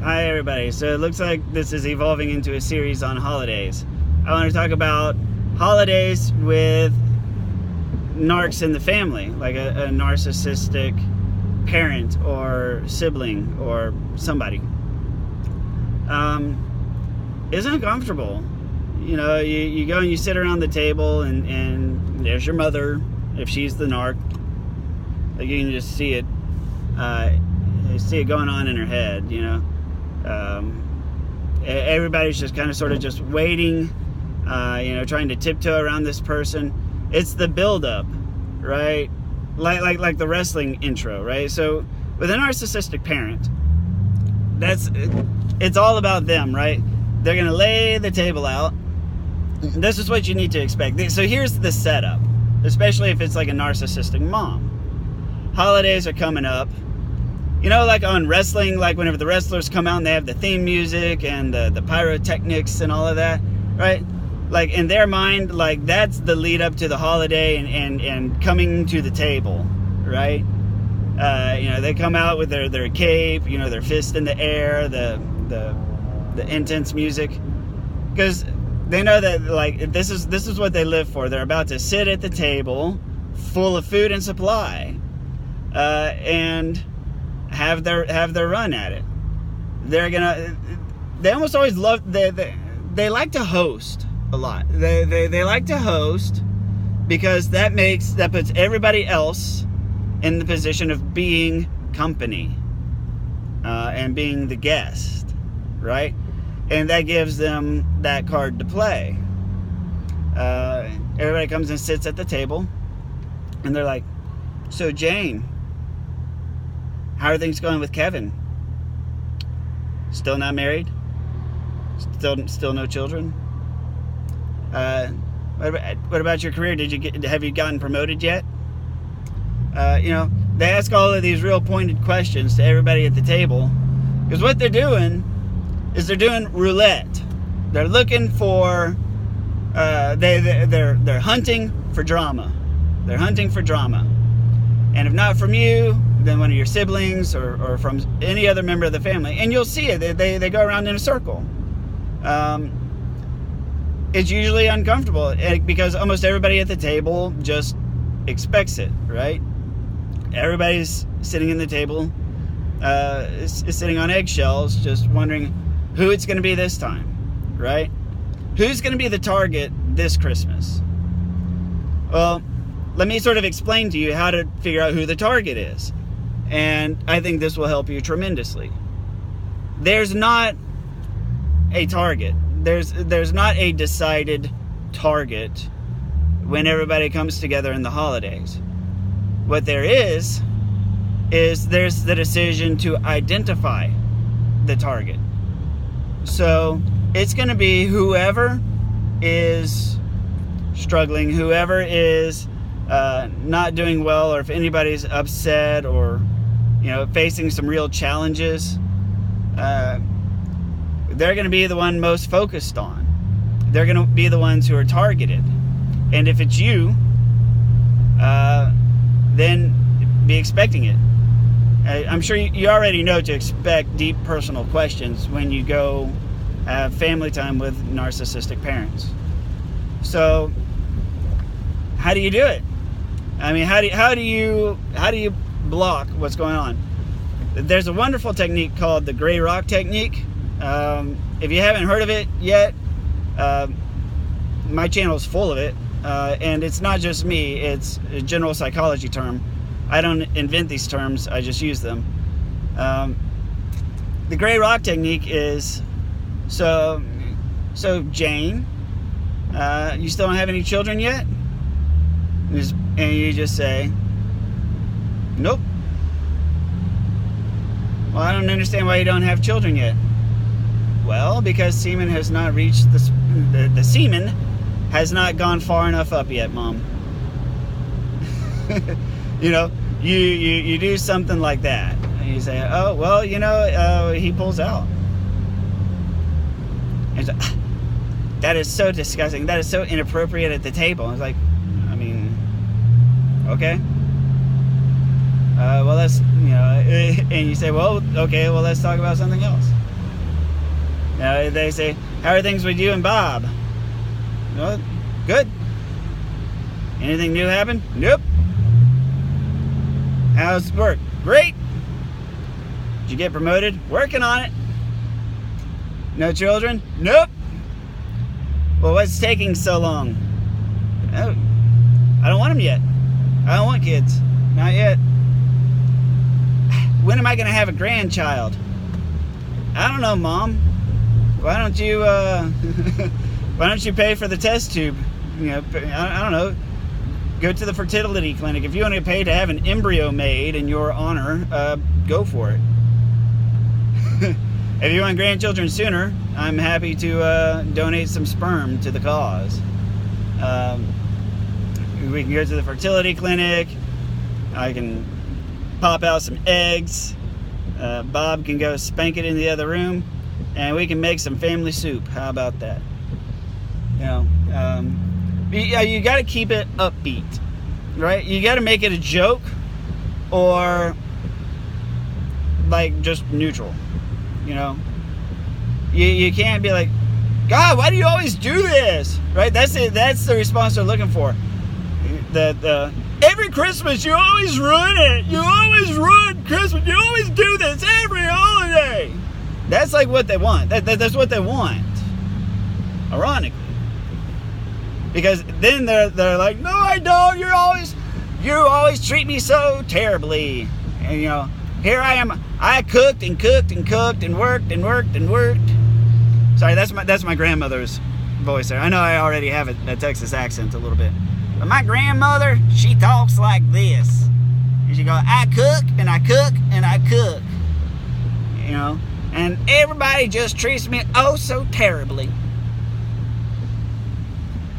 Hi everybody. So it looks like this is evolving into a series on holidays. I want to talk about holidays with narcs in the family, like a narcissistic parent or sibling or somebody. It's uncomfortable. You know, you go and you sit around the table and there's your mother, if she's the narc. Like you can just see it. You see it going on in her head, you know. Everybody's just kind of sort of just waiting, trying to tiptoe around this person. It's the build-up, right? Like the wrestling intro, right? So with a narcissistic parent, it's all about them, right? They're gonna lay the table out. This is what you need to expect. So here's the setup, especially if it's like a narcissistic mom. Holidays are coming up. You know, like on wrestling, like whenever the wrestlers come out and they have the theme music and the pyrotechnics and all of that, right? Like in their mind, like that's the lead up to the holiday and coming to the table, right? They come out with their cape, their fist in the air, the intense music, because they know that like this is what they live for. They're about to sit at the table, full of food and supply, and have their run at it. They almost always love, they like to host a lot. They like to host because that puts everybody else in the position of being company, and being the guest, right? And that gives them that card to play. Everybody comes and sits at the table and they're like, so Jane, how are things going with Kevin? Still not married? Still no children? What about your career? Have you gotten promoted yet? They ask all of these real pointed questions to everybody at the table, because what they're doing is they're doing roulette. They're looking for, they're hunting for drama. They're hunting for drama. And if not from you, then one of your siblings or from any other member of the family. And you'll see it. They go around in a circle. It's usually uncomfortable because almost everybody at the table just expects it, right? Everybody's sitting in the table, is sitting on eggshells, just wondering who it's going to be this time, right? Who's going to be the target this Christmas? Well, let me sort of explain to you how to figure out who the target is. And I think this will help you tremendously. There's not a target. There's not a decided target when everybody comes together in the holidays. What there is there's the decision to identify the target. So it's going to be whoever is struggling, whoever is not doing well, or if anybody's upset or facing some real challenges, they're going to be the one most focused on. They're going to be the ones who are targeted. And if it's you, then be expecting it. I'm sure you already know to expect deep personal questions when you go have family time with narcissistic parents. So how do you do it? I mean, how do you block what's going on? There's a wonderful technique called the gray rock technique. If you haven't heard of it yet, my channel is full of it, and it's not just me. It's a general psychology term. I don't invent these terms, I just use them. The gray rock technique is, so Jane, you still don't have any children yet? And you just say, nope. Well, I don't understand why you don't have children yet. Well, because semen has not reached the semen has not gone far enough up yet, Mom. You do something like that. And you say, oh, well, he pulls out. And so, that is so disgusting. That is so inappropriate at the table. I was like, I mean, okay. Well, let's, and you say, well, okay, well, let's talk about something else. They say, how are things with you and Bob? Well, good. Anything new happen? Nope. How's work? Great. Did you get promoted? Working on it. No children? Nope. Well, what's taking so long? Oh, I don't want them yet. I don't want kids. Not yet. When am I going to have a grandchild? I don't know, Mom. Why don't you pay for the test tube? I don't know. Go to the fertility clinic. If you want to pay to have an embryo made in your honor, go for it. If you want grandchildren sooner, I'm happy to donate some sperm to the cause. We can go to the fertility clinic. I can pop out some eggs. Bob can go spank it in the other room, and we can make some family soup. How about that? You got to keep it upbeat, right? You got to make it a joke, or like just neutral. You can't be like, God, why do you always do this? Right? That's it. That's the response they're looking for. Every Christmas you always ruin it. You always ruin Christmas. You always do this every holiday. That's like what they want. That's what they want. Ironically. Because then they're like, no, I don't. You always treat me so terribly. And here I am. I cooked and cooked and cooked and worked and worked and worked. Sorry, that's my grandmother's voice there. I know I already have a Texas accent a little bit. But my grandmother, she talks like this. And she goes, I cook and I cook and I cook. And everybody just treats me oh so terribly.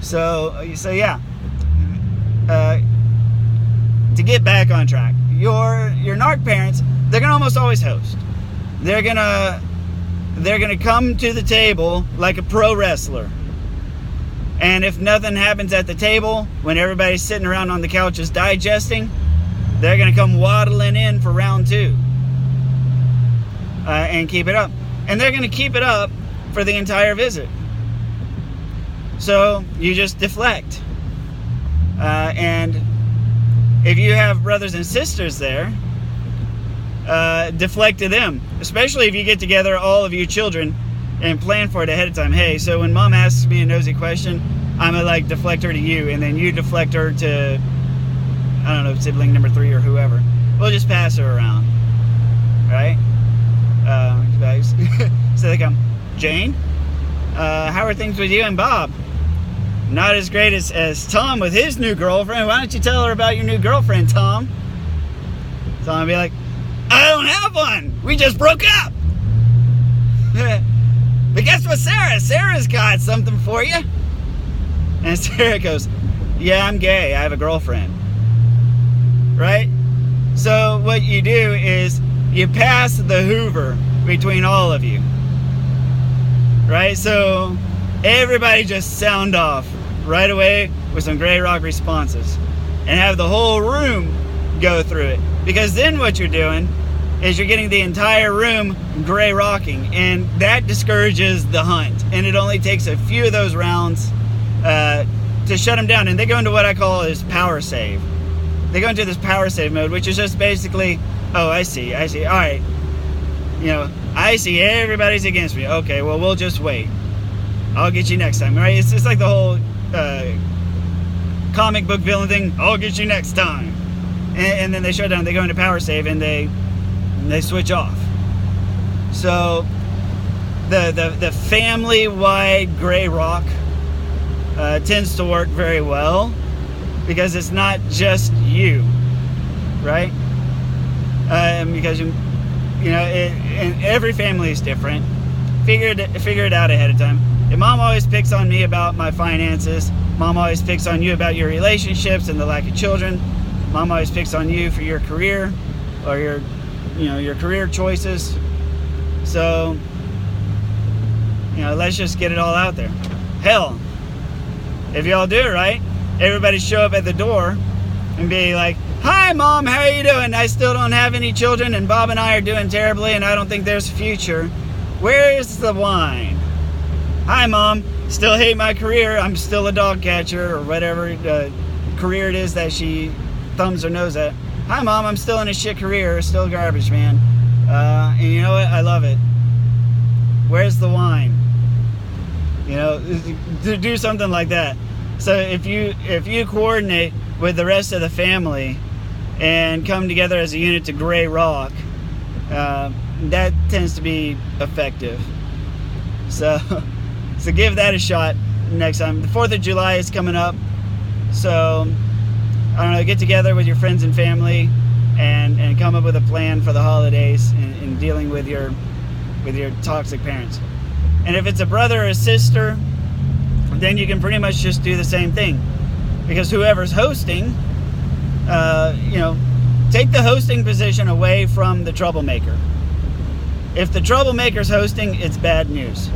So yeah. To get back on track, your Narc parents, they're gonna almost always host. They're gonna come to the table like a pro wrestler. And if nothing happens at the table, when everybody's sitting around on the couches digesting, they're going to come waddling in for round 2. And keep it up. And they're going to keep it up for the entire visit. So you just deflect. And if you have brothers and sisters there, deflect to them. Especially if you get together, all of you children, and plan for it ahead of time. Hey, so when Mom asks me a nosy question, I'm gonna deflect her to you, and then you deflect her to, I don't know, sibling number 3 or whoever. We'll just pass her around, right? So they come, Jane, how are things with you and Bob? Not as great as Tom with his new girlfriend. Why don't you tell her about your new girlfriend, Tom? So I'm gonna be like, I don't have one. We just broke up. But guess what, Sarah? Sarah's got something for you. And Sarah goes, yeah, I'm gay. I have a girlfriend. Right? So what you do is you pass the Hoover between all of you. Right? So everybody just sound off right away with some gray rock responses. And have the whole room go through it. Because then what you're doing is you're getting the entire room gray rocking, and that discourages the hunt. And it only takes a few of those rounds to shut them down. And they go into what I call is power save. They go into this power save mode, which is just basically, oh, I see, all right. I see everybody's against me. Okay, well, we'll just wait. I'll get you next time, right? It's like the whole comic book villain thing. I'll get you next time. And then they shut down. They go into power save, and they switch off. So the family-wide gray rock tends to work very well because it's not just you, right? Because and every family is different. Figure it out ahead of time. If Mom always picks on me about my finances, Mom always picks on you about your relationships and the lack of children. Mom always picks on you for your career or your career choices. So, let's just get it all out there. Hell, if y'all do it right, everybody show up at the door and be like, Hi, Mom, how are you doing? I still don't have any children, and Bob and I are doing terribly, and I don't think there's a future. Where's the wine? Hi, Mom. Still hate my career. I'm still a dog catcher, or whatever career it is that she thumbs her nose at. Hi, Mom. I'm still in a shit career. Still garbage, man. And you know what? I love it. Where's the wine? You know, to do something like that. So if you coordinate with the rest of the family and come together as a unit to Grey Rock, that tends to be effective. So give that a shot next time. The 4th of July is coming up, so I don't know, get together with your friends and family and come up with a plan for the holidays in dealing with your toxic parents. And if it's a brother or a sister, then you can pretty much just do the same thing, because whoever's hosting, you know, take the hosting position away from the troublemaker. If the troublemaker's hosting, it's bad news.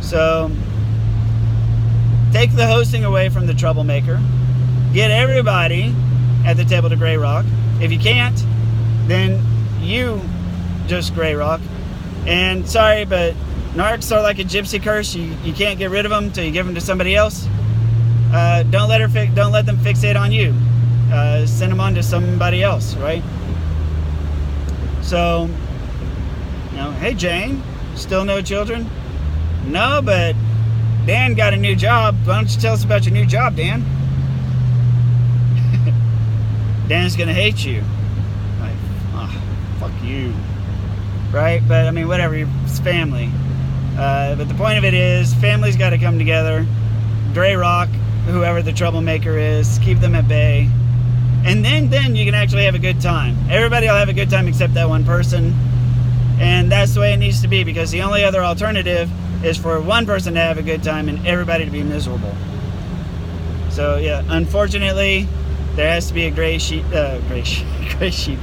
So take the hosting away from the troublemaker. Get everybody at the table to Grey Rock. If you can't, then you just Grey Rock. And sorry, but narcs are like a gypsy curse. You can't get rid of them until you give them to somebody else. Don't let them fixate on you. Send them on to somebody else, right? So, you know, hey Jane, still no children? No, but Dan got a new job. Why don't you tell us about your new job, Dan? Dan's gonna hate you. Like, oh, fuck you. Right? But I mean, whatever, it's family. But the point of it is, family's got to come together. Grey Rock, whoever the troublemaker is, keep them at bay. And then you can actually have a good time. Everybody will have a good time except that one person. And that's the way it needs to be, because the only other alternative is for one person to have a good time and everybody to be miserable. So yeah, unfortunately, there has to be a gray sheep. Gray sheep.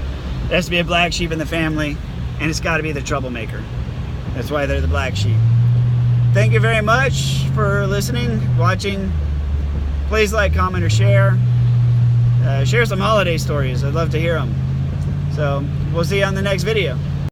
There has to be a black sheep in the family, and it's got to be the troublemaker. That's why they're the black sheep. Thank you very much for listening, watching. Please like, comment, or share. Share some holiday stories. I'd love to hear them. So we'll see you on the next video.